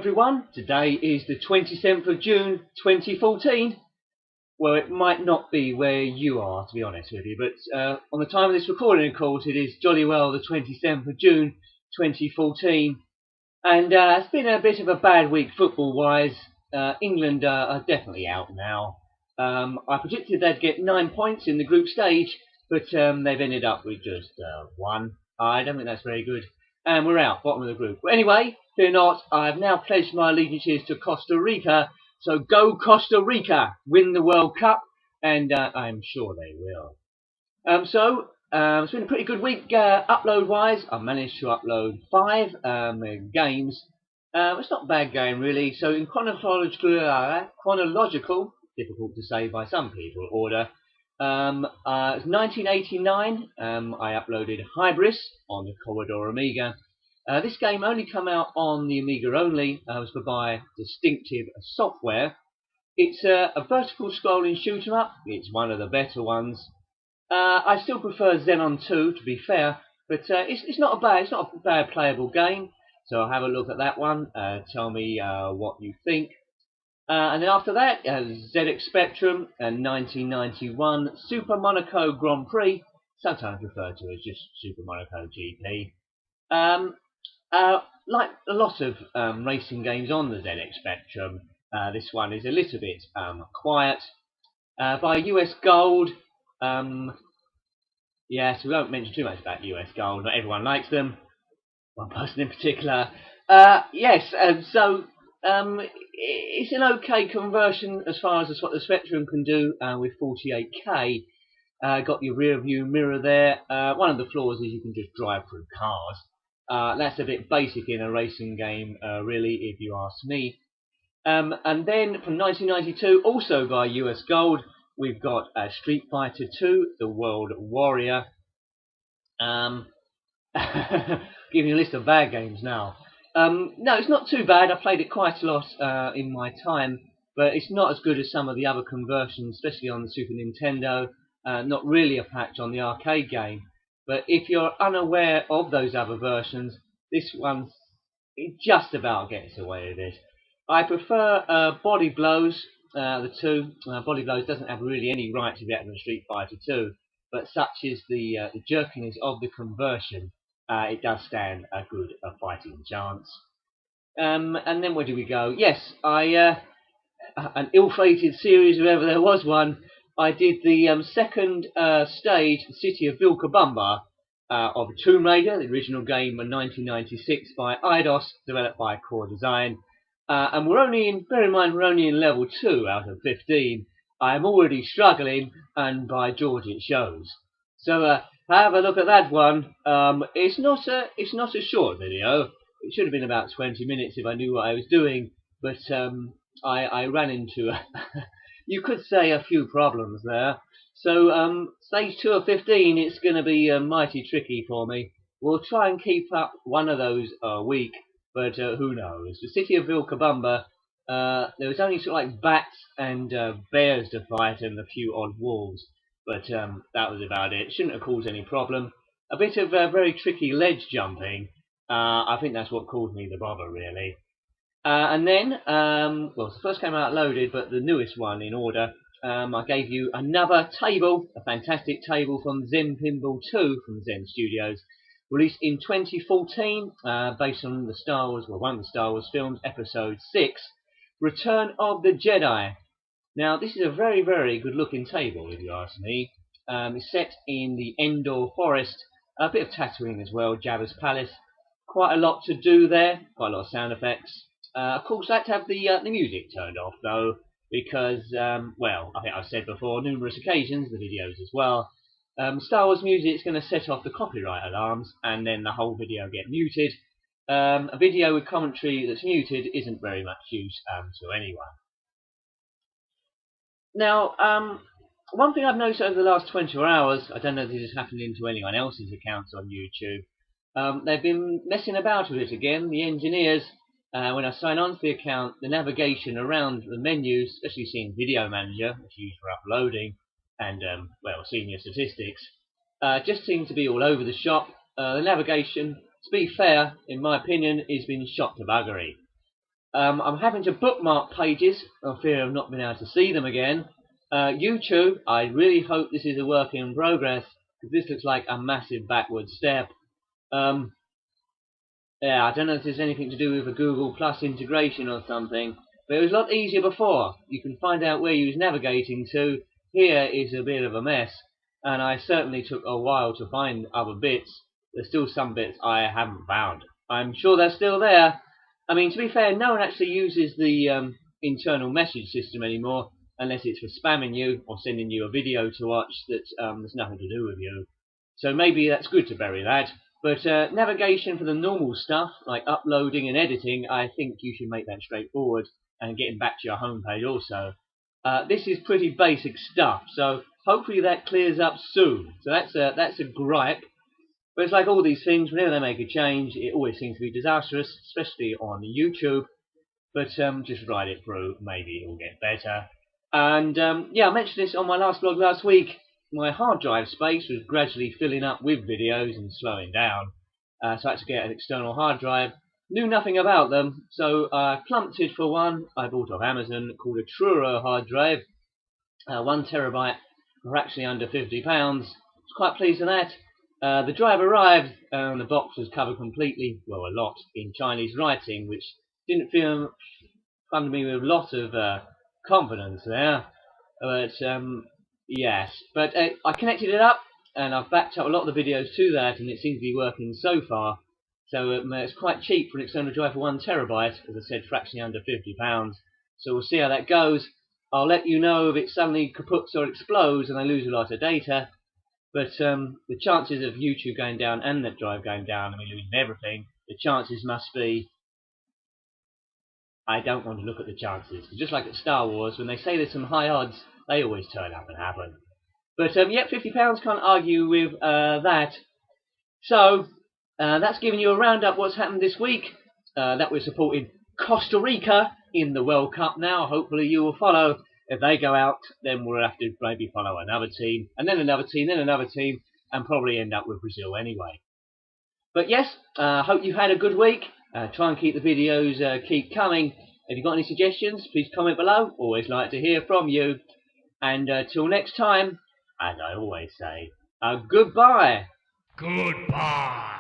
everyone, today is the 27th of June 2014. Well, it might not be where you are, to be honest with you, but on the time of this recording, of course, it is jolly well the 27th of June 2014. And it's been a bit of a bad week football-wise. England are definitely out now. I predicted they'd get 9 points in the group stage, but they've ended up with just 1. I don't think that's very good. And we're out, bottom of the group. But anyway, fear not, I have now pledged my allegiances to Costa Rica. So go Costa Rica, win the World Cup, and I'm sure they will. It's been a pretty good week upload-wise. I've managed to upload 5 games. It's not a bad game really. So in chronological, difficult to say by some people, order. It's 1989. I uploaded Hybris on the Commodore Amiga. This game only come out on the Amiga only. It was by Distinctive Software. It's a vertical scrolling shoot 'em up. It's one of the better ones. I still prefer Xenon 2 to be fair, but it's not a bad playable game. So I'll have a look at that one. Tell me what you think. And then after that, ZX Spectrum and 1991 Super Monaco Grand Prix, sometimes referred to as just Super Monaco GP. Like a lot of racing games on the ZX Spectrum, this one is a little bit quiet. By US Gold, yes, we won't mention too much about US Gold. Not everyone likes them. One person in particular. Yes, it's an okay conversion as far as what the Spectrum can do with 48K. Got your rear view mirror there. One of the flaws is you can just drive through cars. That's a bit basic in a racing game, really, if you ask me. And then from 1992, also by US Gold, we've got Street Fighter 2, The World Warrior. Giving you a list of bad games now. No, it's not too bad. I played it quite a lot in my time, but it's not as good as some of the other conversions, especially on the Super Nintendo. Not really a patch on the arcade game. But if you're unaware of those other versions, this one just about gets away with it. I prefer Body Blows, the two. Body Blows doesn't have really any right to be better than Street Fighter 2, but such is the jerkiness of the conversion, it does stand a good fighting chance. And then where do we go? Yes, an ill-fated series, if ever there was one. I did the second stage, the city of Vilcabamba, of Tomb Raider, the original game in 1996 by Eidos, developed by Core Design. And we're only in, bear in mind, we're only in level 2 out of 15. I'm already struggling, and by George it shows. So have a look at that one. It's not a short video. It should have been about 20 minutes if I knew what I was doing, but I ran into you could say a few problems there. So stage 2 of 15, it's going to be mighty tricky for me. We'll try and keep up one of those a week, but who knows? The city of Vilcabamba, there was only sort of like bats and bears to fight and a few odd wolves, but that was about it. Shouldn't have caused any problem. A bit of very tricky ledge jumping. I think that's what caused me the bother, really. And then, well, the first came out loaded, but the newest one in order. I gave you another table, a fantastic table from Zen Pinball 2 from Zen Studios, released in 2014, based on the Star Wars, well, one of the Star Wars films, Episode 6, Return of the Jedi. Now, this is a very, very good-looking table, if you ask me. It's set in the Endor Forest, a bit of Tatooine as well, Jabba's Palace. Quite a lot to do there, quite a lot of sound effects. Of course, I had to have the music turned off, though, because, well, I think I've said before, numerous occasions, the videos as well, Star Wars music is going to set off the copyright alarms, and then the whole video get muted. A video with commentary that's muted isn't very much use to anyone. Now, one thing I've noticed over the last 24 hours, I don't know if this is happening to anyone else's accounts on YouTube, they've been messing about with it again, the engineers. When I sign on to the account, the navigation around the menus, especially seeing Video Manager, which is used for uploading, and, well, senior statistics, just seems to be all over the shop. The navigation, to be fair, in my opinion, has been shot to buggery. I'm having to bookmark pages for fear of not being able to see them again. YouTube, I really hope this is a work in progress, because this looks like a massive backward step. Yeah, I don't know if there's anything to do with a Google Plus integration or something, but it was a lot easier before. You can find out where you was navigating to. Here is a bit of a mess, and I certainly took a while to find other bits. There's still some bits I haven't found. I'm sure they're still there. I mean, to be fair, no one actually uses the internal message system anymore, unless it's for spamming you or sending you a video to watch that there's nothing to do with you. So maybe that's good to bury that. But navigation for the normal stuff, like uploading and editing, I think you should make that straightforward, and getting back to your homepage also. This is pretty basic stuff, so hopefully that clears up soon. So that's a gripe. But it's like all these things, whenever they make a change, it always seems to be disastrous, especially on YouTube. But just ride it through, maybe it will get better. And yeah, I mentioned this on my last vlog last week. My hard drive space was gradually filling up with videos and slowing down. So I had to get an external hard drive. Knew nothing about them, so I plummeted for one I bought off Amazon called a Touro hard drive. 1 terabyte for actually under £50. I was quite pleased with that. The drive arrived and the box was covered completely, well a lot, in Chinese writing, which didn't fund me with a lot of confidence there. But yes, but I connected it up and I've backed up a lot of the videos to that, and it seems to be working so far. So it's quite cheap for an external drive for 1 terabyte, as I said, fractionally under £50. So we'll see how that goes. I'll let you know if it suddenly kaputs or explodes and I lose a lot of data. But the chances of YouTube going down and that drive going down and me losing everything, the chances must be... I don't want to look at the chances. Just like at Star Wars, when they say there's some high odds, they always turn up and happen. But yeah, £50, can't argue with that. So, that's giving you a roundup what's happened this week. That we're supporting Costa Rica in the World Cup now. Hopefully you will follow. If they go out, then we'll have to maybe follow another team, and then another team, then another team, and probably end up with Brazil anyway. But yes, hope you've had a good week. Try and keep the videos keep coming. If you've got any suggestions, please comment below. Always like to hear from you. And till next time, as I always say, goodbye. Goodbye.